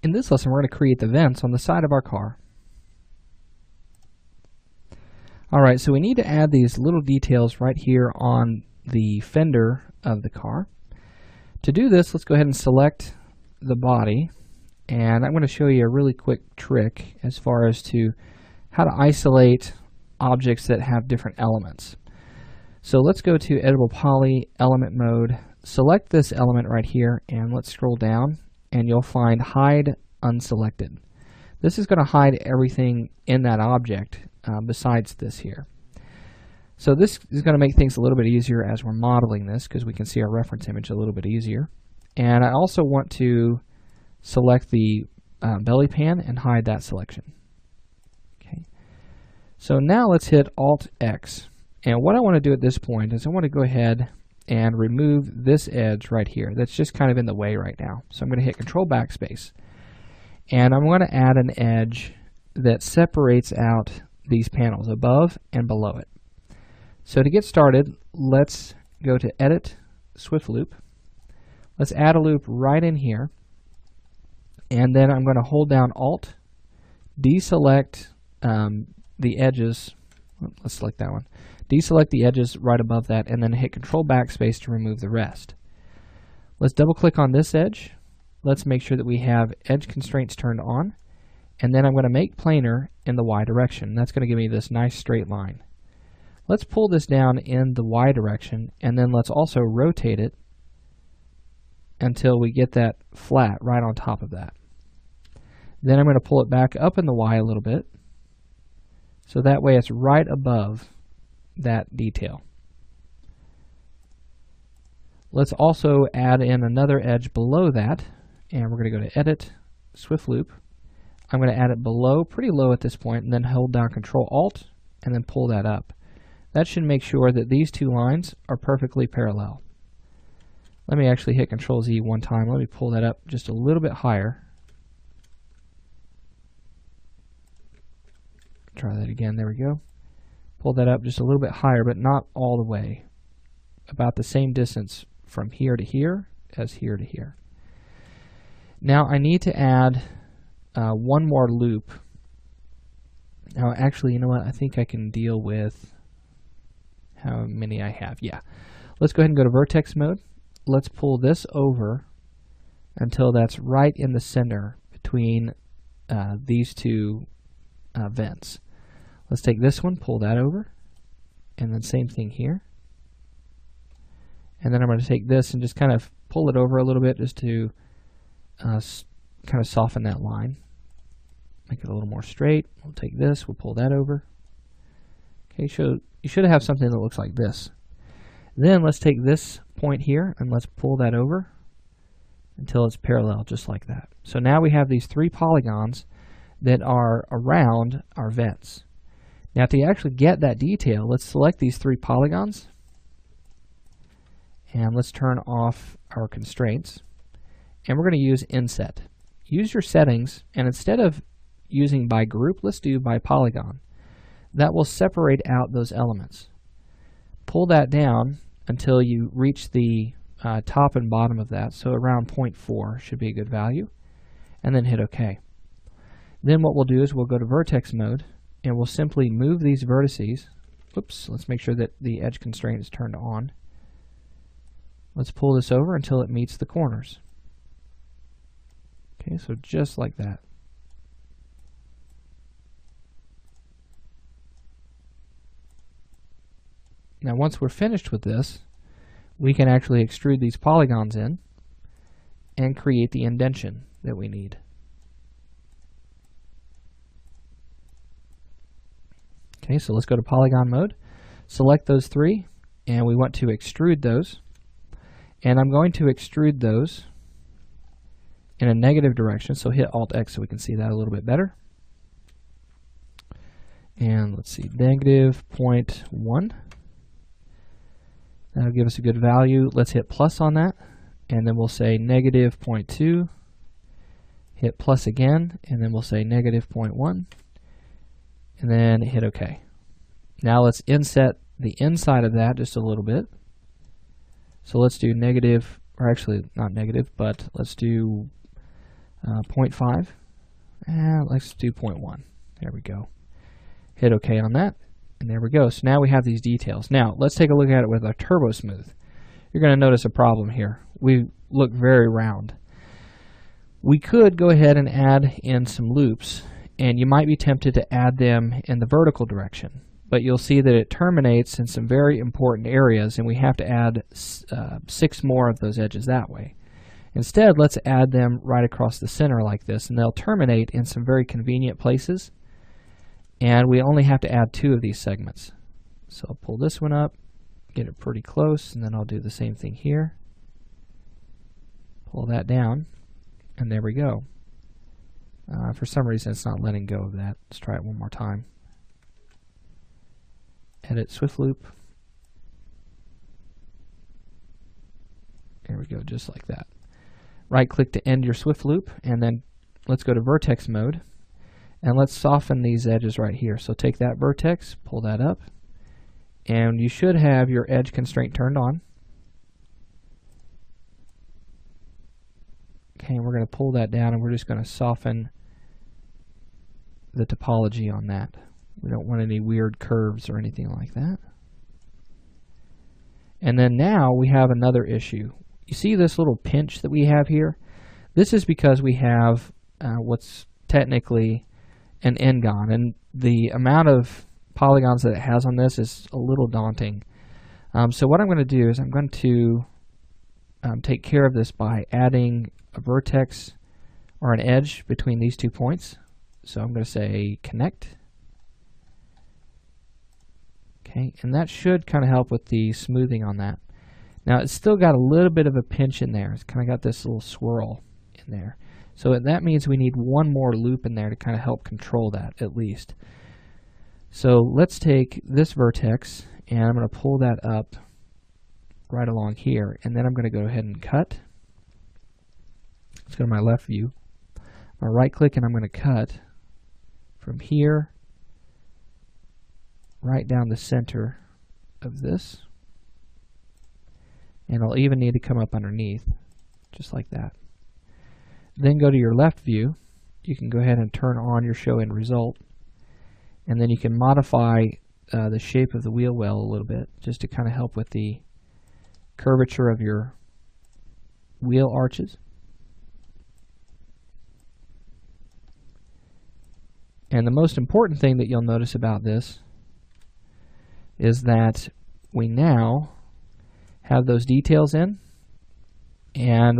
In this lesson, we're going to create the vents on the side of our car. Alright, so we need to add these little details right here on the fender of the car. To do this, let's go ahead and select the body, and I'm going to show you a really quick trick as far as to how to isolate objects that have different elements. So let's go to Editable Poly, Element Mode, select this element right here, and let's scroll down, and you'll find Hide Unselected. This is going to hide everything in that object besides this here. So this is going to make things a little bit easier as we're modeling this, because we can see our reference image a little bit easier. And I also want to select the belly pan and hide that selection. Okay. So now let's hit Alt-X. And what I want to do at this point is I want to go ahead and remove this edge right here. That's just kind of in the way right now. So I'm going to hit Control Backspace. And I'm going to add an edge that separates out these panels above and below it. So to get started, let's go to Edit, Swift Loop. Let's add a loop right in here. And then I'm going to hold down Alt, deselect the edges. Let's select that one. Deselect the edges right above that, and then hit Control Backspace to remove the rest. Let's double click on this edge. Let's make sure that we have edge constraints turned on. And then I'm going to make planar in the Y direction. That's going to give me this nice straight line. Let's pull this down in the Y direction, and then let's also rotate it until we get that flat right on top of that. Then I'm going to pull it back up in the Y a little bit, so that way it's right above that detail. Let's also add in another edge below that, and we're going to go to Edit, Swift Loop. I'm going to add it below, pretty low at this point, and then hold down Control Alt and then pull that up. That should make sure that these two lines are perfectly parallel. Let me actually hit Control Z one time. Let me pull that up just a little bit higher. Try that again. There we go. Pull that up just a little bit higher, but not all the way. About the same distance from here to here as here to here. Now I need to add one more loop. Now actually, you know what? I think I can deal with how many I have. Yeah. Let's go ahead and go to Vertex Mode. Let's pull this over until that's right in the center between these two vents. Let's take this one, pull that over, and then same thing here. And then I'm going to take this and just kind of pull it over a little bit just to kind of soften that line. Make it a little more straight. We'll take this, we'll pull that over. Okay, so you should have something that looks like this. Then let's take this point here and let's pull that over until it's parallel, just like that. So now we have these three polygons that are around our vents. Now to actually get that detail, let's select these three polygons and let's turn off our constraints. And we're going to use Inset. Use your settings, and instead of using by group, let's do by polygon. That will separate out those elements. Pull that down until you reach the top and bottom of that, so around 0.4 should be a good value, and then hit OK. Then what we'll do is we'll go to Vertex Mode, and we'll simply move these vertices. Oops, let's make sure that the edge constraint is turned on. Let's pull this over until it meets the corners. Okay, so just like that. Now once we're finished with this, we can actually extrude these polygons in and create the indentation that we need. Okay, so let's go to Polygon Mode, select those three, and we want to extrude those. And I'm going to extrude those in a negative direction, so hit Alt-X so we can see that a little bit better. And let's see, negative 0.1. That'll give us a good value. Let's hit plus on that, and then we'll say negative 0.2. Hit plus again, and then we'll say negative 0.1. And then hit OK. Now let's inset the inside of that just a little bit. So let's do negative, or actually not negative, but let's do 0.5. Let's do 0.1. There we go. Hit OK on that, and there we go. So now we have these details. Now let's take a look at it with our Turbo Smooth. You're going to notice a problem here. We look very round. We could go ahead and add in some loops, and you might be tempted to add them in the vertical direction, but you'll see that it terminates in some very important areas, and we have to add 6 more of those edges that way. Instead, let's add them right across the center like this, and they'll terminate in some very convenient places, and we only have to add 2 of these segments. So I'll pull this one up, get it pretty close, and then I'll do the same thing here. Pull that down, and there we go. For some reason it's not letting go of that. Let's try it one more time. Edit Swift Loop. There we go, just like that. Right click to end your Swift Loop, and then let's go to Vertex mode, and let's soften these edges right here. So take that vertex, pull that up, and you should have your edge constraint turned on. Okay, and we're going to pull that down, and we're just going to soften the topology on that. We don't want any weird curves or anything like that. And then now we have another issue. You see this little pinch that we have here? This is because we have what's technically an n-gon, and the amount of polygons that it has on this is a little daunting. So what I'm going to do is I'm going to take care of this by adding a vertex or an edge between these 2 points. So I'm going to say connect. Okay, and that should kind of help with the smoothing on that. Now it's still got a little bit of a pinch in there. It's kind of got this little swirl in there. So that means we need one more loop in there to kind of help control that at least. So let's take this vertex, and I'm going to pull that up right along here, and then I'm going to go ahead and cut. Let's go to my left view. I'm going to right click, and I'm going to cut from here right down the center of this. And I'll even need to come up underneath, just like that. Then go to your left view. You can go ahead and turn on your show end result, and then you can modify the shape of the wheel well a little bit, just to kind of help with the curvature of your wheel arches. And the most important thing that you'll notice about this is that we now have those details in, and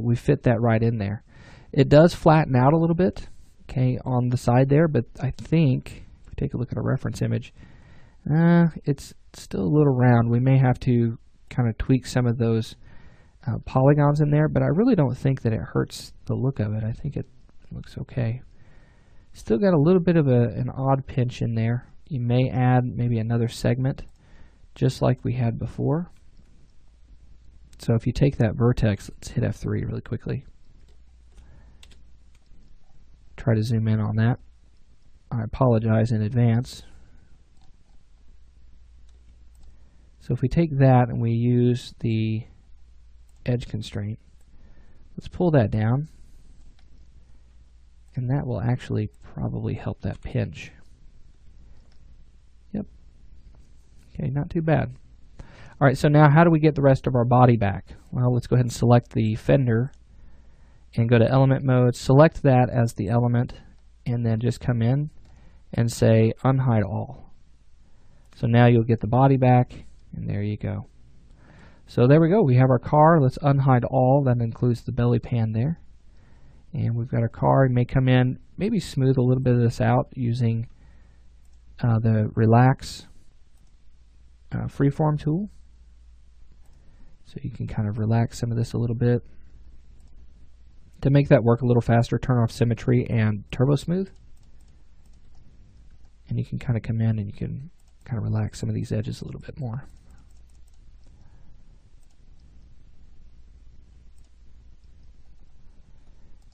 we fit that right in there. It does flatten out a little bit, okay, on the side there, but I think if we take a look at a reference image, it's still a little round. We may have to kind of tweak some of those polygons in there, but I really don't think that it hurts the look of it. I think it looks okay. Still got a little bit of an odd pinch in there. You may add maybe another segment, just like we had before. So if you take that vertex, let's hit F3 really quickly. Try to zoom in on that. I apologize in advance. So if we take that and we use the edge constraint, let's pull that down, and that will actually probably help that pinch. Yep. Okay, not too bad. All right, so now how do we get the rest of our body back? Well, let's go ahead and select the fender and go to element mode, select that as the element, and then just come in and say unhide all. So now you'll get the body back, and there you go. So there we go. We have our car. Let's unhide all. That includes the belly pan there. And we've got our car. You may come in, maybe smooth a little bit of this out using the relax freeform tool. So you can kind of relax some of this a little bit. To make that work a little faster, turn off symmetry and turbo smooth. And you can kind of come in and you can kind of relax some of these edges a little bit more.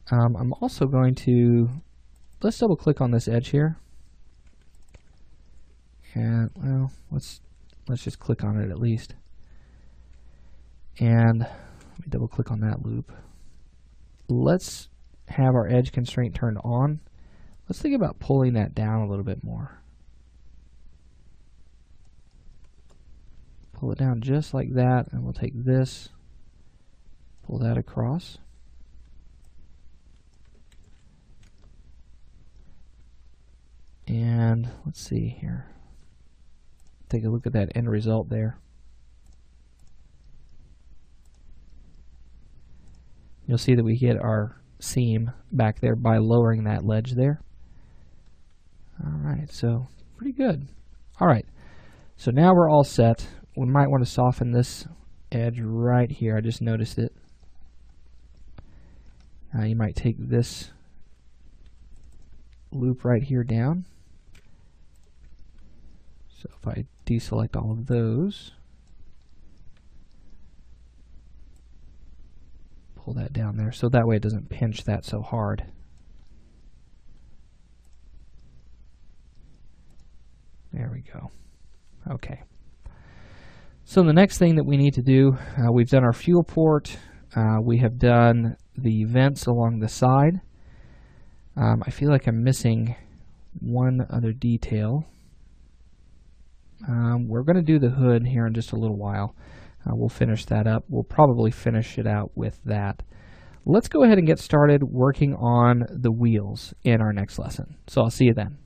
I'm also going to, let's double click on this edge here. And well, let's just click on it at least. And let me double click on that loop. Let's have our edge constraint turned on, let's think about pulling that down a little bit more. Pull it down just like that, and we'll take this, pull that across. And let's see here. Take a look at that end result there. You'll see that we get our seam back there by lowering that ledge there. Alright, so pretty good. Alright, so now we're all set. We might want to soften this edge right here. I just noticed it. You might take this loop right here down. So if I deselect all of those, pull that down there so that way it doesn't pinch that so hard. There we go. Okay. So the next thing that we need to do, we've done our fuel port, we have done the vents along the side. I feel like I'm missing one other detail. We're going to do the hood here in just a little while. We'll finish that up. We'll probably finish it out with that. Let's go ahead and get started working on the wheels in our next lesson. So I'll see you then.